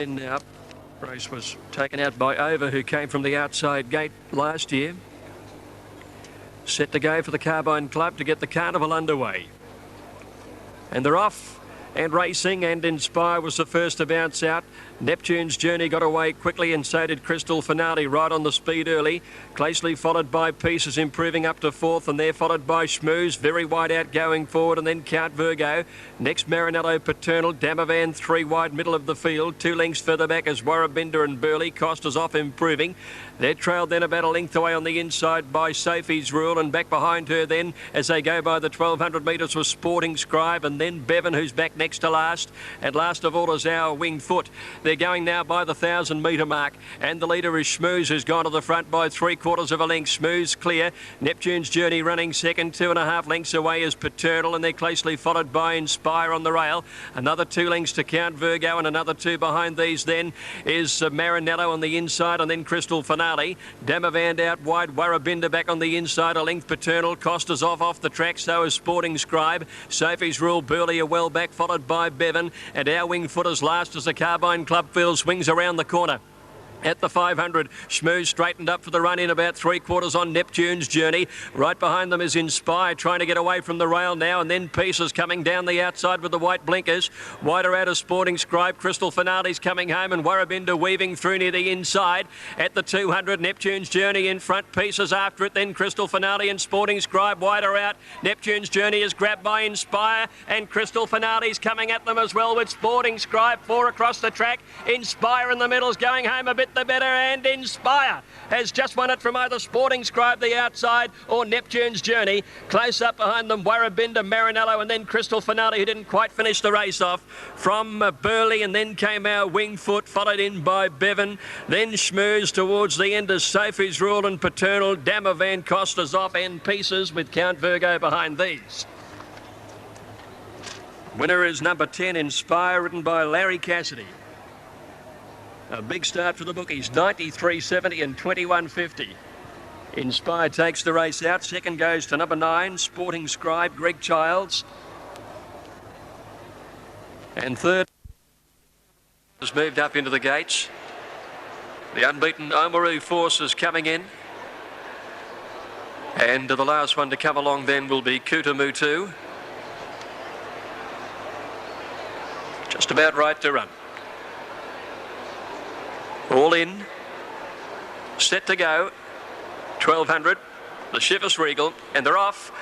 In now, race was taken out by Over, who came from the outside gate last year. Set to go for the Carbine Club to get the carnival underway. And they're off. And Racing and Inspire was the first to bounce out. Neptune's Journey got away quickly, and so did Crystal Finale, right on the speed early. Closely followed by Pieces, improving up to fourth, and they're followed by Schmooze, very wide out going forward, and then Count Virgo. Next, Marinello Paternal, Damavan 3 wide, middle of the field. 2 lengths further back as Warrabinda and Burley. Costa's off, improving. They're trailed then about a length away on the inside by Sophie's Rule, and back behind her then as they go by the 1200 metres was Sporting Scribe, and then Bevan, who's back next to last, and last of all is our Winged Foot. They're going now by the 1000 metre mark, and the leader is Schmooze, who's gone to the front by 3/4 of a length. Schmooze clear. Neptune's Journey running second, 2.5 lengths away is Paternal, and they're closely followed by Inspire on the rail. Another 2 lengths to Count Virgo, and another 2 behind these then is Marinello on the inside, and then Crystal Finale. Damavand out wide, Warrabinda back on the inside, a length Paternal. Costa's off the track, so is Sporting Scribe. Sophie's Rule, Burley are well back, followed by Bevan, and our Winged Foot is last as the Carbine Club field swings around the corner. At the 500, Schmooze straightened up for the run in about 3/4 on Neptune's Journey. Right behind them is Inspire, trying to get away from the rail now, and then Pieces coming down the outside with the white blinkers. Wider out of Sporting Scribe. Crystal Finale's coming home, and Warrabinda weaving through near the inside. At the 200, Neptune's Journey in front, Pieces after it, then Crystal Finale and Sporting Scribe wider out. Neptune's Journey is grabbed by Inspire, and Crystal Finale's coming at them as well with Sporting Scribe. 4 across the track. Inspire in the middle's going home a bit the better, and Inspire has just won it from either Sporting Scribe the outside or Neptune's Journey. Close up behind them, Warrabinda, Marinello, and then Crystal Finale, who didn't quite finish the race off, from Burley, and then came our Winged Foot, followed in by Bevan, then Schmooze towards the end as Sophie's Rule and Paternal. Damavan, Costa's off, and Pieces with Count Virgo behind these. Winner is number 10, Inspire, ridden by Larry Cassidy. A big start for the bookies, 93.70 and 21.50. Inspire takes the race out. Second goes to number 9, Sporting Scribe, Greg Childs. And third has moved up into the gates. The unbeaten Oamaru Force is coming in. And the last one to come along then will be Kutamutu. Just about right to run. All in, set to go, 1200, the Chivas Regal, and they're off.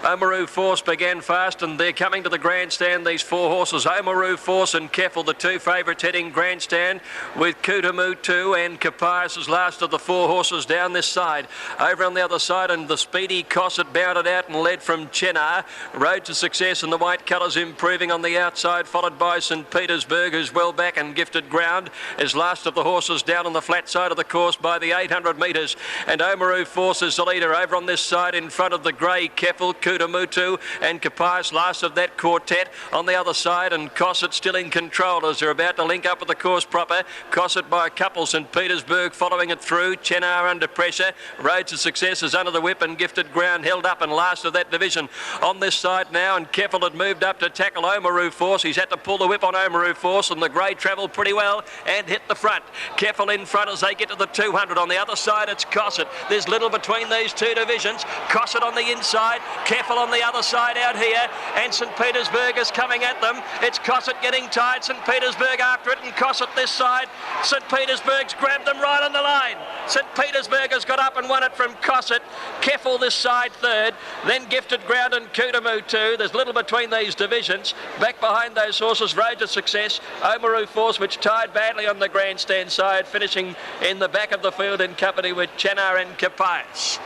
Oamaru Force began fast, and they're coming to the grandstand, these 4 horses. Oamaru Force and Keffel, the 2 favourites heading grandstand, with Kutamutu and Capias as last of the 4 horses down this side. Over on the other side, and the speedy Cosset bounded out and led from Chenar. Road to Success and the white colours improving on the outside, followed by St Petersburg, who's well back and gifted ground, as last of the horses down on the flat side of the course by the 800 metres. And Oamaru Force is the leader over on this side in front of the grey Keffel, Kutamutu and Capias, last of that quartet on the other side, and Cosset still in control as they're about to link up with the course proper. Cosset by a couple, St Petersburg following it through. Chenar under pressure. Road to Success is under the whip, and gifted ground held up and last of that division on this side now, and Keffel had moved up to tackle Oamaru Force. He's had to pull the whip on Oamaru Force, and the grey travelled pretty well and hit the front. Keffel in front as they get to the 200. On the other side it's Cosset. There's little between these 2 divisions. Cosset on the inside, Keffel on the other side out here, and St Petersburg is coming at them. It's Cosset getting tired, St Petersburg after it, and Cosset this side. St Petersburg's grabbed them right on the line. St Petersburg has got up and won it from Cosset. Keffel this side third, then Gifted Ground and Kutamutu. There's little between these divisions. Back behind those horses, Road to Success, Oamaru Force, which tied badly on the grandstand side, finishing in the back of the field in company with Chenar and Capias.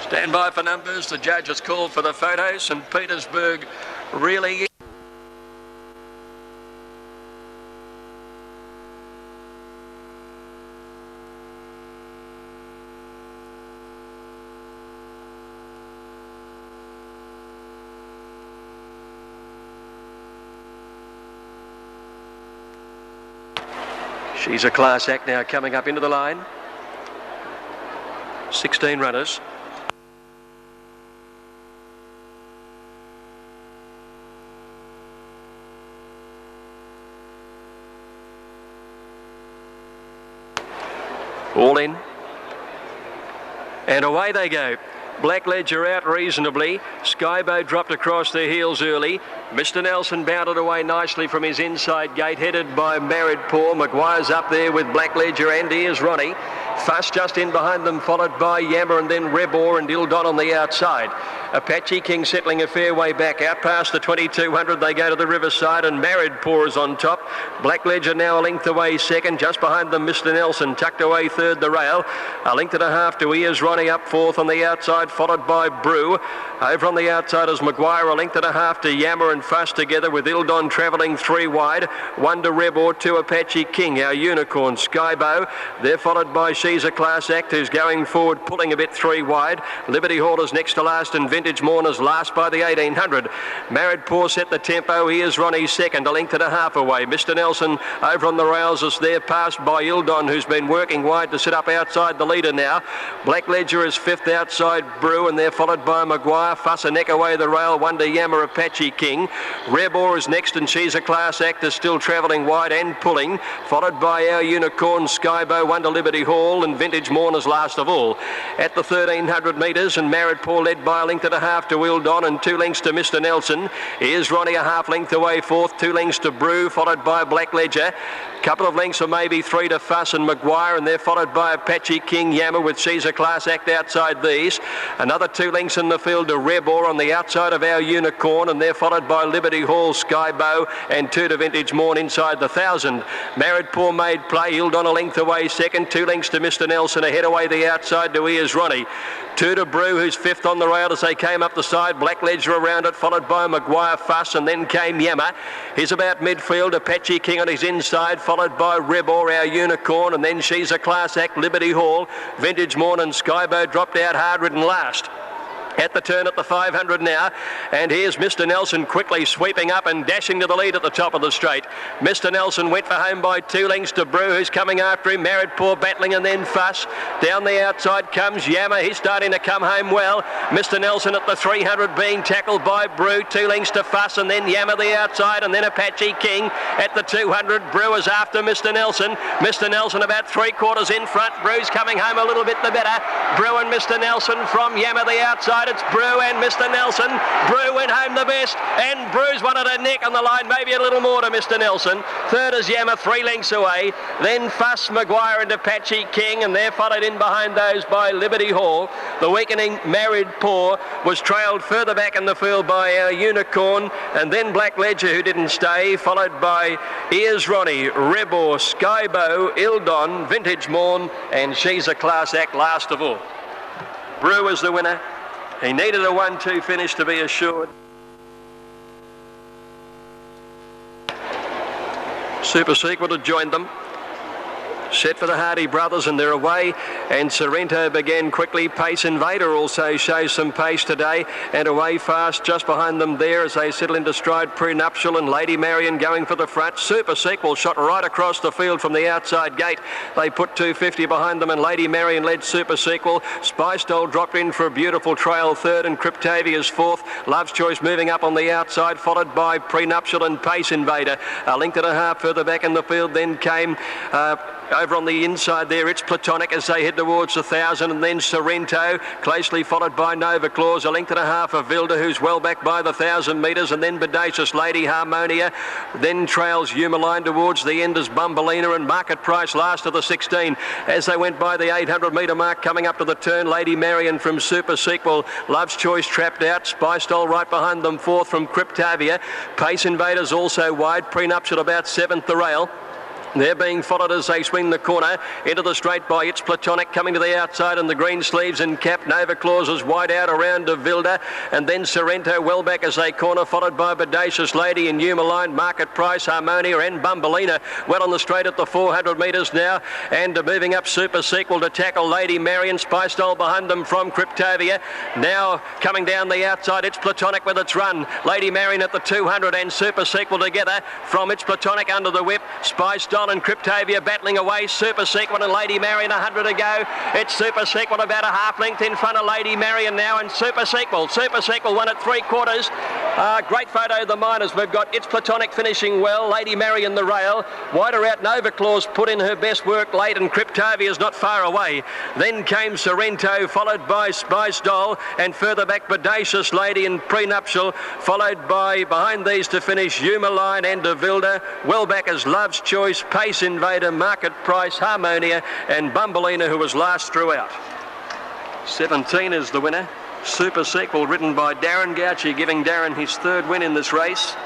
Stand by for numbers. The judge has called for the photos. St Petersburg really. She's a class act now coming up into the line. 16 runners. All in. And away they go. Black Ledger out reasonably. Skybow dropped across their heels early. Mr. Nelson bounded away nicely from his inside gate, headed by Married Paul. Maguire's up there with Black Ledger, and here's Ronnie. Fuss just in behind them, followed by Yammer and then Rebor and Ildon on the outside. Apache King settling a fair way back. Out past the 2200 they go to the riverside, and Married Paw is on top. Black Ledger now a length away second. Just behind them Mr. Nelson tucked away third the rail. A length and a half to Ears Ronnie up fourth on the outside, followed by Brew. Over on the outside is Maguire, a length and a half to Yammer and Fuss together, with Ildon travelling three wide. One to Rebor, two Apache King, our unicorn Skybow. They're followed by She's a Class Act, who's going forward, pulling a bit three wide. Liberty Hall is next to last, and Vintage Mourners last by the 1800. Married Paw set the tempo. Here's Ronnie second, a length and a half away. Mr. Nelson over on the rails is there, passed by Ildon, who's been working wide to sit up outside the leader now. Black Ledger is fifth outside Brew, and they're followed by Maguire. Fuss a neck away the rail, one to Yammer Apache King. Rebor is next, and She's a Class Act is still travelling wide and pulling, followed by our unicorn Skybow, one to Liberty Hall, and Vintage Mourners last of all. At the 1300 metres, and Married Paw led by a length and a half to Ildon and 2 lengths to Mr. Nelson. Here's Ronnie a half length away fourth, 2 lengths to Brew, followed by Black Ledger. Couple of lengths or maybe 3 to Fuss and Maguire, and they're followed by Apache King Yammer with She's a Class Act outside these. Another 2 lengths in the field to Rebor on the outside of our unicorn, and they're followed by Liberty Hall, Skybow, and 2 to Vintage Morn inside the 1000. Married Paw made play. Ildon a length away second, 2 lengths to Mr. Nelson, ahead away the outside to Ears Ronnie. 2 to Brew, who's fifth on the rail as they came up the side. Black Ledger around it, followed by Maguire, Fuss, and then came Yammer. He's about midfield. Apache King on his inside, followed by Rebor, our unicorn, and then She's a Class Act, Liberty Hall. Vintage Morn and Skybow dropped out hard-ridden last. At the turn at the 500 now, and here's Mr. Nelson quickly sweeping up and dashing to the lead at the top of the straight. Mr. Nelson went for home by 2 lengths to Brew, who's coming after him. Married Paw battling, and then Fuss. Down the outside comes Yammer. He's starting to come home well. Mr. Nelson at the 300 being tackled by Brew. 2 lengths to Fuss, and then Yammer the outside, and then Apache King at the 200. Brew is after Mr. Nelson. Mr. Nelson about 3/4 in front. Brew's coming home a little bit the better. Brew and Mr. Nelson from Yammer the outside. It's Brew and Mr. Nelson. Brew went home the best, and Brew's one at a neck on the line, maybe a little more to Mr. Nelson. Third is Yammer, 3 lengths away. Then Fuss, Maguire and Apache King, and they're followed in behind those by Liberty Hall. The weakening Married Paw was trailed further back in the field by our unicorn, and then Black Ledger, who didn't stay, followed by Ears Ronnie, Rebor, Skybow, Ildon, Vintage Morn, and She's a Class Act last of all. Brew is the winner. He needed a 1-2 finish to be assured. Super Sequel had joined them. Set for the Hardy brothers, and they're away, and Sorrento began quickly. Pace Invader also shows some pace today, and away fast just behind them there as they settle into stride. Prenuptial and Lady Marion going for the front. Super Sequel shot right across the field from the outside gate. They put 250 behind them, and Lady Marion led Super Sequel. Spy Stole dropped in for a beautiful trail third, and Cryptavia's fourth. Love's Choice moving up on the outside, followed by Prenuptial and Pace Invader. A length and a half further back in the field then came over on the inside there, It's Platonic as they head towards the 1000, and then Sorrento, closely followed by Nova Claus, a length and a half of Vilda, who's well back by the 1000 metres, and then Bodacious Lady Harmonia. Then trails Humaline towards the end as Bumbleina, and Market Price last of the 16. As they went by the 800 metre mark, coming up to the turn, Lady Marion from Super Sequel. Love's Choice trapped out. Spy Stole right behind them, fourth from Cryptavia. Pace Invaders also wide. Prenuptial about 7th the rail. They're being followed as they swing the corner into the straight by It's Platonic, coming to the outside, and the green sleeves and cap. Nova Claus is wide out around to Vilda, and then Sorrento well back as they corner, followed by Bodacious Lady and Humaline, Market Price, Harmonia and Bumbleina. Well on the straight at the 400 metres now, and moving up Super Sequel to tackle Lady Marion. Spy Stole behind them from Cryptavia. Now coming down the outside, It's Platonic with its run. Lady Marion at the 200 and Super Sequel together from It's Platonic under the whip. Spy Stole and Cryptavia battling away. Super Sequel and Lady Marion 100 to go. It's Super Sequel about a half length in front of Lady Marion now, and Super Sequel won at 3/4. Great photo of the miners. We've got It's Platonic finishing well. Lady Mary in the rail. Wider out, Nova Claus put in her best work late, and Cryptovia's not far away. Then came Sorrento, followed by Spice Doll, and further back Bodacious Lady and Prenuptial, followed by behind these to finish Yuma Line and Devilda. Well back as Love's Choice, Pace Invader, Market Price, Harmonia, and Bumbleina, who was last throughout. 17 is the winner. Super Sequel, ridden by Darren Gauci, giving Darren his third win in this race.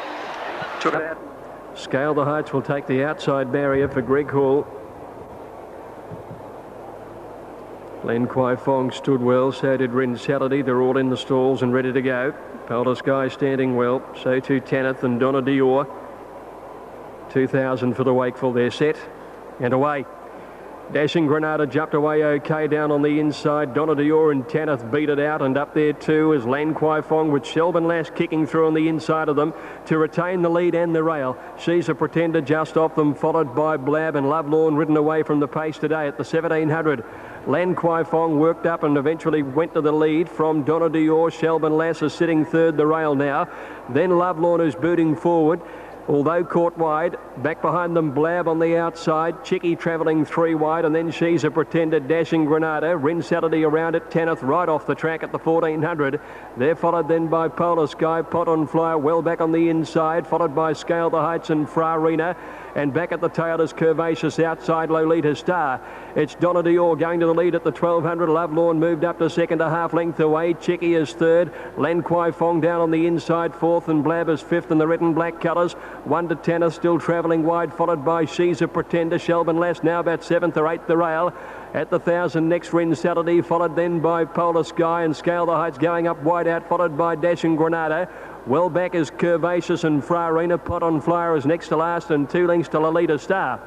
Took it out. Scale the Heights will take the outside barrier for Greg Hall. Len Kwai Fong stood well, so did Rin Saturday. They're all in the stalls and ready to go. Pelter Sky standing well, so too Tanith and Donna Dior. 2,000 for the Wakeful, they're set and away. Dashing Granada jumped away okay down on the inside. Donna Dior and Tanith beat it out, and up there too is Lan Kwai Fong, with Shelburne Lass kicking through on the inside of them to retain the lead and the rail. She's a Pretender just off them, followed by Blab and Lovelorn, ridden away from the pace today at the 1700. Lan Kwai Fong worked up and eventually went to the lead from Donna Dior. Shelburne Lass is sitting third the rail now. Then Lovelorn, who's booting forward, although caught wide. Back behind them, Blab on the outside. Chicky travelling 3 wide, and then She's a Pretender, Dashing Granada. Rin Saturday around it. Tanith right off the track at the 1400. They're followed then by Polar Sky, Pot on Flyer, well back on the inside, followed by Scale the Heights and Farina. And back at the tail is Curvaceous, outside Lolita Star. It's Donna Dior going to the lead at the 1200. Lovelorn moved up to second, a half length away. Chicky is third. Lan Kwai Fong down on the inside, fourth, and Blab is fifth in the red and black colours. 1 to 10 are still travelling wide, followed by She's a Pretender. Shelburne Lass now about 7th or 8th the rail. At the 1,000 next, Rin Saturday, followed then by Polar Sky, and Scale the Heights going up wide out, followed by Dashing Granada. Well back is Curvaceous and Farina. Pot on Flyer is next to last, and 2 lengths to Lolita Star.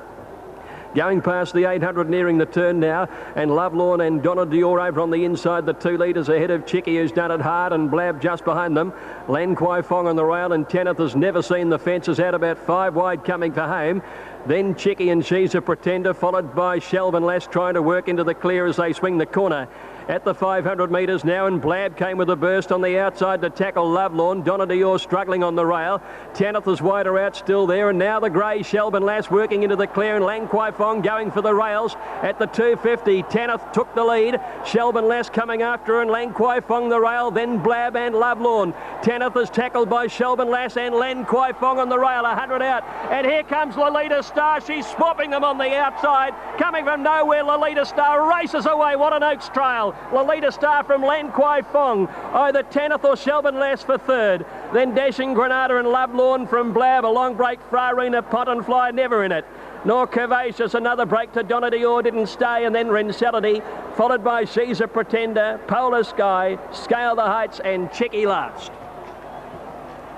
Going past the 800, nearing the turn now, and Lovelorn and Donna Dior over on the inside, the 2 leaders ahead of Chicky, who's done it hard, and Blab just behind them. Lan Kwai Fong on the rail, and Tanith has never seen the fences, out about 5 wide coming for home. Then Chicky and She's a Pretender, followed by Shelburne Lass trying to work into the clear as they swing the corner. At the 500 metres now, and Blab came with a burst on the outside to tackle Lovelorn. Donna Dior struggling on the rail. Tanith is wider out, still there, and now the grey Shelburne Lass working into the clear, and Lan Kwai Fong going for the rails at the 250. Tanith took the lead. Shelburne Lass coming after her, and Lan Kwai Fong the rail, then Blab and Lovelorn. Tanith is tackled by Shelburne Lass and Lan Kwai Fong on the rail, 100 out. And here comes Lolita Star. She's swapping them on the outside. Coming from nowhere, Lolita Star races away. What an Oaks trail. Lolita Star from Lan Kwai Fong, either Tanith or Shelburne Lass for third. Then Dashing Granada and Lovelorn from Blab. A long break, Farina, Pot and Fly never in it. Nor Curvaceous, another break to Donna Dior, didn't stay, and then Rin Saturday, followed by She's a Pretender, Polar Sky, Scale the Heights, and Chicky last.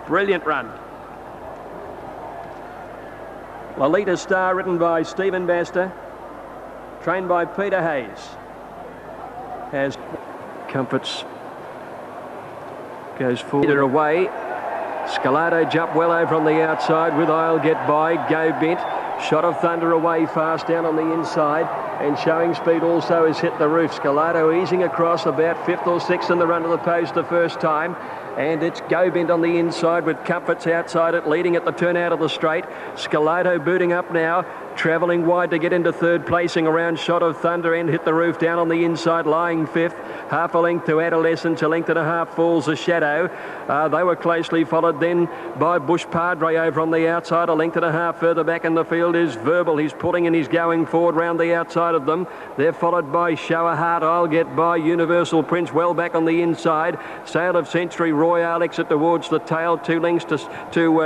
Brilliant run. Lolita Star, ridden by Stephen Baster, trained by Peter Hayes. Has Comforts goes forward away. Scalado jumped well over on the outside with I'll Get By. Go Bent. Shot of Thunder away fast down on the inside, and Showing Speed also has hit the roof. Scalado easing across, about 5th or 6th in the run to the post the first time. And it's Go Bent on the inside with Comforts outside it, leading at the turn out of the straight. Scalado booting up now, travelling wide to get into third, placing around Shot of Thunder and hit the roof down on the inside, lying 5th. Half a length to Adolescence, a length and a half falls a Shadow. They were closely followed then by Bush Padre over on the outside. A length and a half further back in the field is Verbal. He's pulling and he's going forward round the outside of them. They're followed by Show a Heart, I'll Get By, Universal Prince well back on the inside. Sail of Century, Royale exit towards the tail. 2 lengths to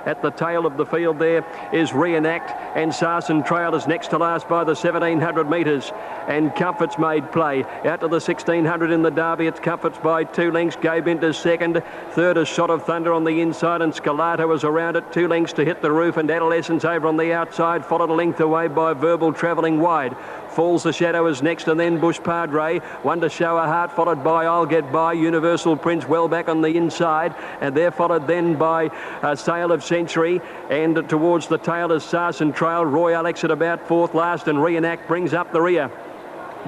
at the tail of the field there is Reenact, and Sarsen Trail is next to last by the 1700 metres. And Comforts made play. Out to the 1600 in the Derby, it's Comforts by 2 lengths. Go Bent is second. Third is Shot of Thunder on the inside, and Scalado is around it. 2 lengths to hit the roof, and Adolescence over on the outside, followed a length away by Verbal travelling wide. Falls the Shadow is next, and then Bush Padre. 1 to Show a Heart, followed by I'll Get By. Universal Prince well back on the inside, and they're followed then by Sail of Century, and towards the tail is Sarsen Trail. Royal exit about 4th last, and Reenact brings up the rear.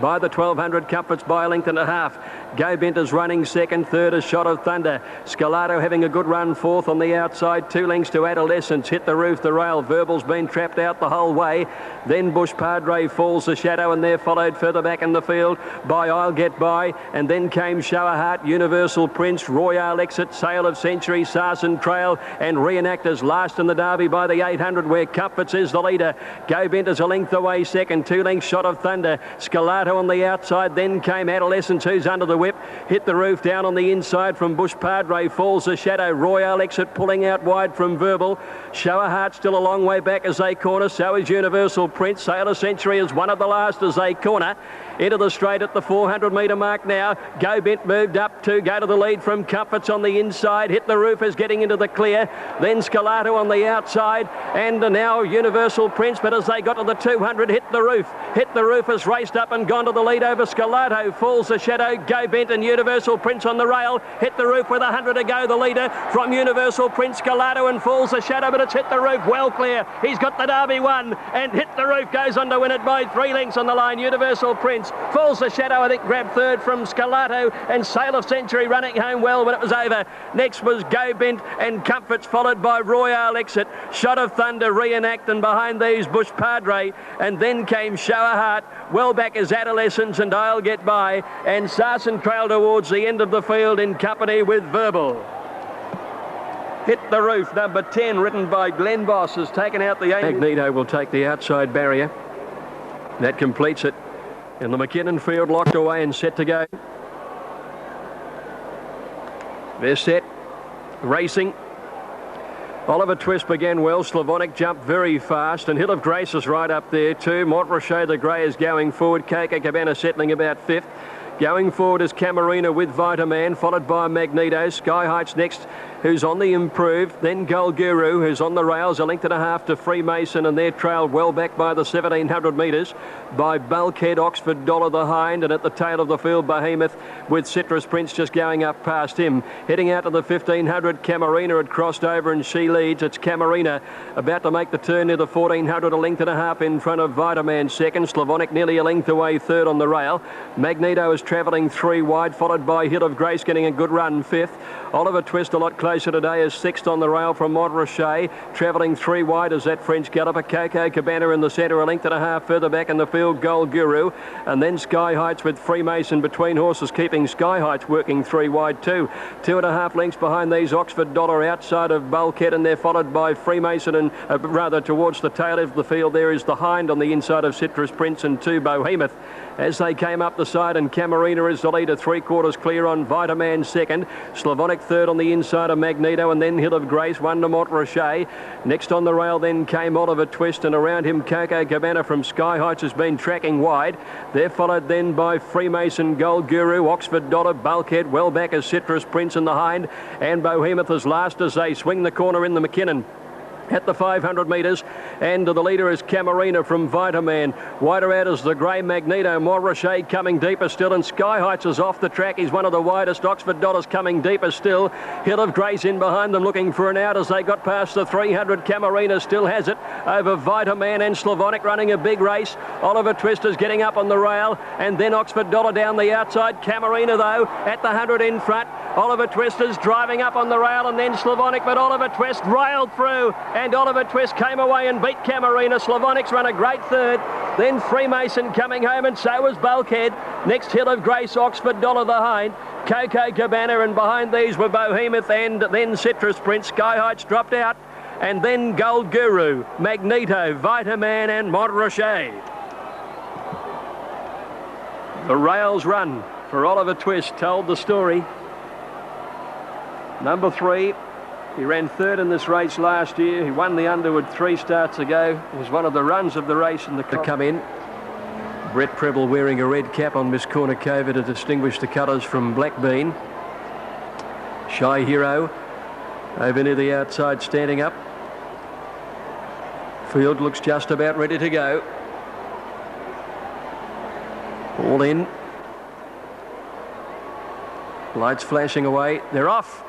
By the 1200, Comforts by a length and a half. Go Bent is running second. Third is Shot of Thunder. Scalato having a good run fourth on the outside. 2 lengths to Adolescence. Hit the roof, the rail. Verbal's been trapped out the whole way. Then Bush Padre Falls the Shadow, and they're followed further back in the field by I'll Get By. And then came Shower Heart, Universal Prince, Royale Exit, Sale of Century, Sarsen Trail, and Reenactors last in the Derby by the 800, where Comforts is the leader. Go Bent is a length away second. 2 lengths Shot of Thunder. Scalato on the outside. Then came Adolescence, who's under the whip. Hit the roof down on the inside from Bush Padre Falls the Shadow. Royale Exit pulling out wide from Verbal. Shower Heart still a long way back as they corner. So is Universal Prince. Sailor Century is one of the last as they corner. Into the straight at the 400 metre mark now. Go Bent moved up to go to the lead from Comforts on the inside. Hit the Roof is getting into the clear. Then Scalato on the outside. And now Universal Prince. But as they got to the 200, Hit the Roof. Hit the Roof has raced up and gone to the lead over Scalato. Falls the Shadow. Go Bent and Universal Prince on the rail. Hit the Roof with 100 to go. The leader from Universal Prince, Scalato, and Falls the Shadow. But it's Hit the Roof well clear. He's got the Derby won. And Hit the Roof goes on to win it by 3 lengths on the line. Universal Prince. Falls the Shadow, I think, grabbed third from Scalato, and Sail of Century running home well when it was over. Next was Go Bent and Comforts, followed by Royale Exit, Shot of Thunder, Reenact, and behind these Bush Padre, and then came Shower Heart. Well back is Adolescence and I'll Get By, and Sarsen Trail towards the end of the field in company with Verbal. Hit the Roof, number 10, written by Glenn Boss, has taken out the... Magneto will take the outside barrier. That completes it. In the Mackinnon field, locked away and set to go. They're set, racing. Oliver Twist began well. Slavonic jumped very fast, and Hill of Grace is right up there too. Montrachet the Grey is going forward. Coco Cabana settling about 5th. Going forward is Camarina with Vitaman, followed by Magneto. Sky Heights next, who's on the improved. Then Gold Guru, who's on the rails, a length and a half to Freemason, and they're trailed well back by the 1,700 metres by Bulkhead, Oxford Dollar the Hind, and at the tail of the field, Behemoth with Citrus Prince just going up past him. Heading out to the 1,500, Camarina had crossed over and she leads. It's Camarina about to make the turn near the 1,400, a length and a half in front of Vitaman second. Slavonic nearly a length away third on the rail. Magneto is travelling 3 wide, followed by Hill of Grace getting a good run 5th. Oliver Twist a lot closer today is 6th on the rail from Montrachet. Travelling 3 wide as that French galloper. Coco Cabana in the centre, a length and a half further back in the field, Gold Guru. And then Sky Heights with Freemason between horses, keeping Sky Heights working 3 wide too. 2.5 lengths behind these, Oxford Dollar outside of Bulkhead, and they're followed by Freemason, and rather towards the tail of the field there is the Hind on the inside of Citrus Prince and 2 Behemoth. As they came up the side, and Camarina is the leader, 3/4 clear on Vitaman second. Slavonic third on the inside of Magneto, and then Hill of Grace, 1 to Montrachet. Next on the rail then came Oliver Twist, and around him Coco Cabana from Sky Heights has been tracking wide. They're followed then by Freemason, Gold Guru, Oxford Dollar, Bulkhead, well back as Citrus Prince and the Hind, and Behemoth is last as they swing the corner in the Mackinnon. At the 500 metres, and the leader is Camarina from Vitaman. Wider out is the Grey Magneto. Montrachet coming deeper still, and Sky Heights is off the track. He's one of the widest. Oxford Dollars coming deeper still. Hill of Grace in behind them looking for an out as they got past the 300. Camarina still has it over Vitaman and Slavonic running a big race. Oliver Twist is getting up on the rail, and then Oxford Dollar down the outside. Camarina though at the 100 in front. Oliver Twist is driving up on the rail, and then Slavonic, but Oliver Twist railed through, and Oliver Twist came away and beat Camarina. Slavonic's run a great third. Then Freemason coming home, and so was Bulkhead. Next, Hill of Grace, Oxford Dollar the Hind, Coco Cabana, and behind these were Behemoth and then Citrus Prince. Sky Heights dropped out, and then Gold Guru, Magneto, Vitaman and Montrachet. The rails run for Oliver Twist told the story. Number 3, he ran third in this race last year. He won the Underwood 3 starts ago. It was one of the runs of the race in the come in. Brett Preble wearing a red cap on Miss Cornucova to distinguish the colours from Blackbean. Shy Hero over near the outside standing up. Field looks just about ready to go. All in. Lights flashing away. They're off.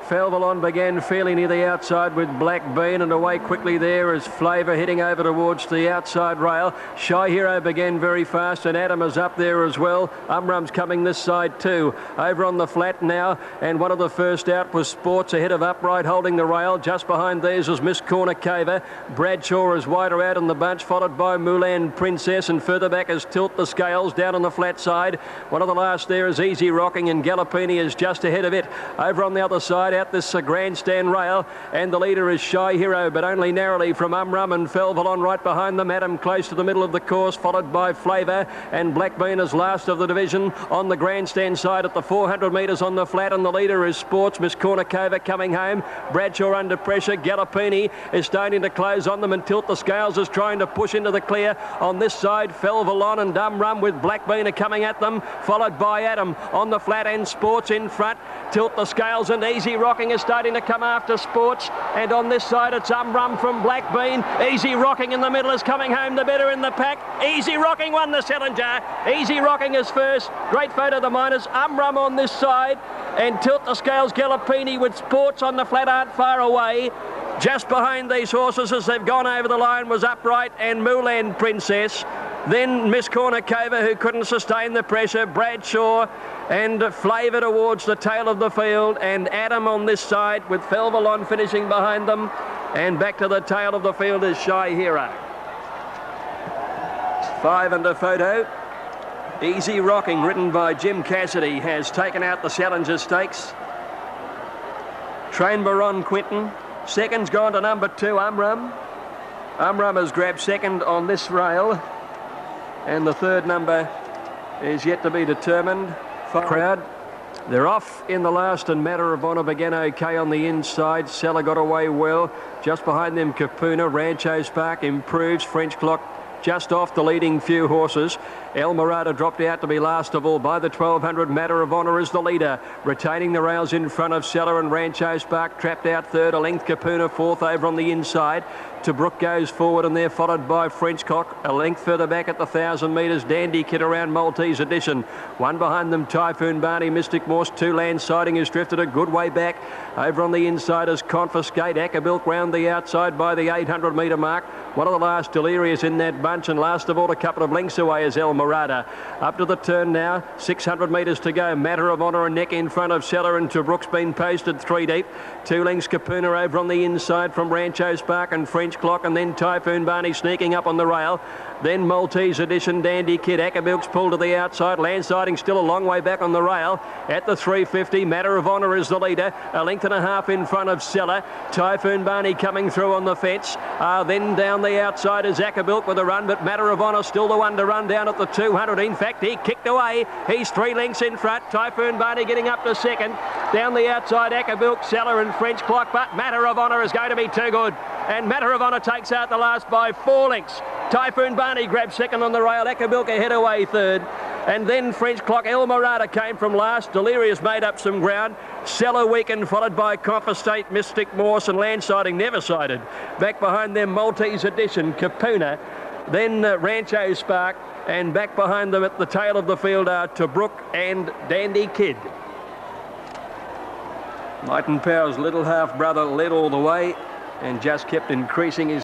Felvalon began fairly near the outside with Black Bean, and away quickly there as Flavour heading over towards the outside rail. Shy Hero began very fast, and Adam is up there as well. Umrum's coming this side too. Over on the flat now, and one of the first out was Sports ahead of Upright holding the rail. Just behind these was Miss Corner Caver. Bradshaw is wider out in the bunch, followed by Mulan Princess, and further back is Tilt the Scales down on the flat side. One of the last there is Easy Rocking, and Gallopini is just ahead of it. Over on the other side, out this grandstand rail, and the leader is Shy Hero, but only narrowly from Umrum and Felvalon right behind them. Adam close to the middle of the course, followed by Flavour, and Blackbean is last of the division on the grandstand side at the 400 metres on the flat, and the leader is Sports. Miss Corner Caver coming home. Bradshaw under pressure. Gallopini is starting to close on them, and Tilt the Scales is trying to push into the clear on this side. Felvalon and Umrum with Blackbean are coming at them, followed by Adam on the flat, and Sports in front. Tilt the Scales and Easy Rocking is starting to come after Sports, and on this side it's Umrum from Blackbean. Easy Rocking in the middle is coming home the better in the pack. Easy Rocking won the Salinger. Easy Rocking is first. Great photo of the miners. Umrum on this side, and Tilt the Scales, Gallopini with Sports on the flat aren't far away. Just behind these horses as they've gone over the line was Upright and Mulan Princess. Then Miss Corner Caver, who couldn't sustain the pressure. Bradshaw and Flavour towards the tail of the field, and Adam on this side with Felvalon finishing behind them, and back to the tail of the field is Shy Hero. 5 under photo. Easy Rocking, ridden by Jim Cassidy, has taken out the Salinger Stakes. Train Baron Quinton. Second's gone to number 2, Umrum. Umrum has grabbed second on this rail, and the third number is yet to be determined. Crowd, they're off in the last, and Matter of Honour began okay on the inside. Seller got away well. Just behind them, Capuna. Rancho Spark improves. French Clock just off the leading few horses. El Morada dropped out to be last of all by the 1200. Matter of Honour is the leader, retaining the rails in front of Seller, and Rancho Spark trapped out third. A length Capuna fourth over on the inside. Tobruk goes forward, and they're followed by French Cock. A length further back at the 1,000 metres, Dandy Kid around Maltese Edition. One behind them, Typhoon Barney. Mystic Morse, two land siding, has drifted a good way back. Over on the inside is Confiscate. Ackerbilk round the outside by the 800 metre mark. One of the last, Delirious in that bunch, and last of all, a couple of lengths away is El Morada. Up to the turn now, 600 metres to go. Matter of Honour and neck in front of Seller, and Tobruk's been posted 3 deep. 2 lengths Capuna over on the inside from Rancho Spark and French Clock, and then Typhoon Barney sneaking up on the rail. Then Maltese Edition, Dandy Kid. Ackerbilk's pulled to the outside. Landsiding still a long way back on the rail. At the 350, Matter of Honour is the leader. A length and a half in front of Seller. Typhoon Barney coming through on the fence. Then down the outside is Ackerbilk with a run, but Matter of Honour still the one to run down at the 200. In fact, he kicked away. He's 3 lengths in front. Typhoon Barney getting up to second. Down the outside, Ackerbilk, Seller and French Clock, but Matter of Honour is going to be too good. And Matter of Honour takes out the last by 4 lengths. Typhoon Barney grabs second on the rail. Ackerbilk ahead away third. And then French Clock. El Morada came from last. Delirious made up some ground. Seller weakened, followed by Confiscate, Mystic Morse, and Landsiding never sighted. Back behind them, Maltese Edition, Capuna. Then Rancho Spark. And back behind them at the tail of the field are Tobruk and Dandy Kid. Light and Power's little half-brother led all the way and just kept increasing his